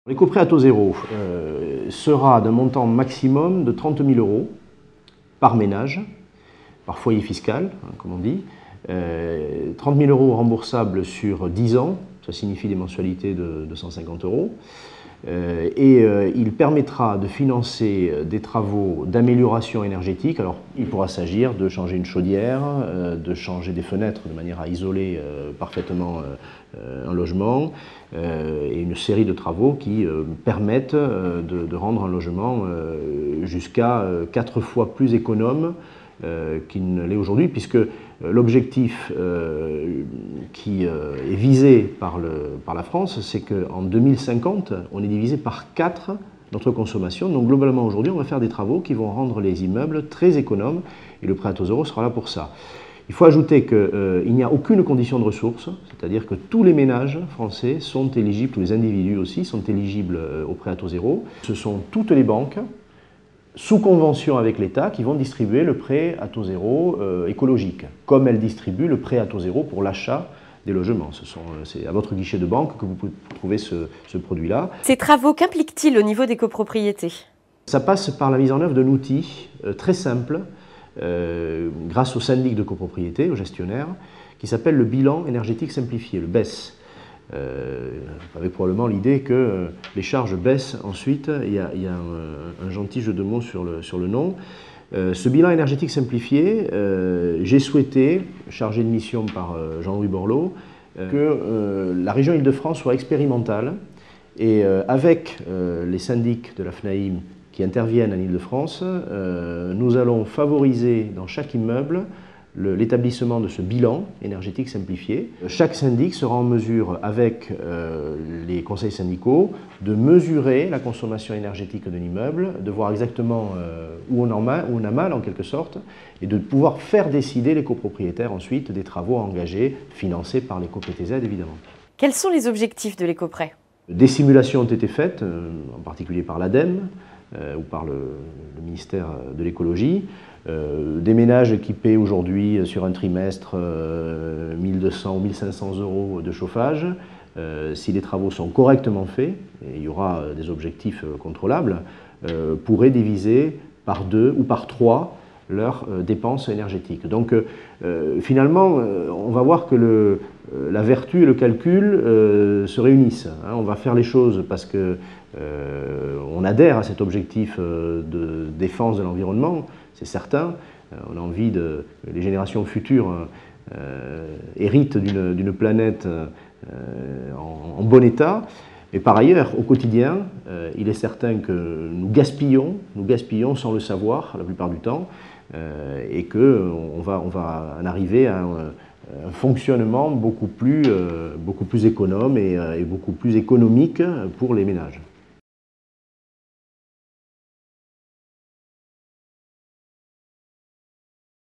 L'éco-prêt à taux zéro sera d'un montant maximum de 30 000 € par ménage, par foyer fiscal, comme on dit. 30 000 € remboursables sur 10 ans, ça signifie des mensualités de 250 €. Il permettra de financer des travaux d'amélioration énergétique. Alors, il pourra s'agir de changer une chaudière, de changer des fenêtres de manière à isoler parfaitement un logement, et une série de travaux qui permettent de rendre un logement jusqu'à 4 fois plus économe qu'il ne l'est aujourd'hui, puisque l'objectif qui est visé par la France, c'est qu'en 2050, on est divisé par 4 notre consommation. Donc globalement aujourd'hui, on va faire des travaux qui vont rendre les immeubles très économes, et le prêt à taux zéro sera là pour ça. Il faut ajouter qu'il n'y a aucune condition de ressources, c'est-à-dire que tous les ménages français sont éligibles, tous les individus aussi, sont éligibles au prêt à taux zéro. Ce sont toutes les banques, sous convention avec l'État, qui vont distribuer le prêt à taux zéro écologique, comme elles distribuent le prêt à taux zéro pour l'achat des logements. C'est à votre guichet de banque que vous pouvez trouver ce produit-là. Ces travaux, qu'impliquent-ils au niveau des copropriétés? Ça passe par la mise en œuvre d'un outil très simple, grâce au syndic de copropriété, au gestionnaire, qui s'appelle le bilan énergétique simplifié, le BES. Avec probablement l'idée que les charges baissent ensuite. Il y a un gentil jeu de mots sur le nom. Ce bilan énergétique simplifié, j'ai souhaité, chargé de mission par Jean-Louis Borloo, que la région Île-de-France soit expérimentale, et avec les syndics de la FNAIM qui interviennent en Île-de-France, nous allons favoriser dans chaque immeuble l'établissement de ce bilan énergétique simplifié. Chaque syndic sera en mesure, avec les conseils syndicaux, de mesurer la consommation énergétique de l'immeuble, de voir exactement où on a mal en quelque sorte, et de pouvoir faire décider les copropriétaires ensuite des travaux à engager, financés par l'éco-PTZ évidemment. Quels sont les objectifs de l'éco-prêt? Des simulations ont été faites, en particulier par l'ADEME, ou par le ministère de l'écologie. Des ménages qui paient aujourd'hui sur un trimestre 1 200 ou 1 500 € de chauffage, si les travaux sont correctement faits, et il y aura des objectifs contrôlables, pourraient diviser par 2 ou par 3 leurs dépenses énergétiques. Donc finalement, on va voir que la vertu et le calcul se réunissent. On va faire les choses parce qu'on adhère à cet objectif de défense de l'environnement, c'est certain. On a envie que les générations futures héritent d'une planète en bon état. Mais par ailleurs, au quotidien, il est certain que nous gaspillons sans le savoir la plupart du temps, et qu'on va en arriver à un fonctionnement beaucoup plus économe et beaucoup plus économique pour les ménages.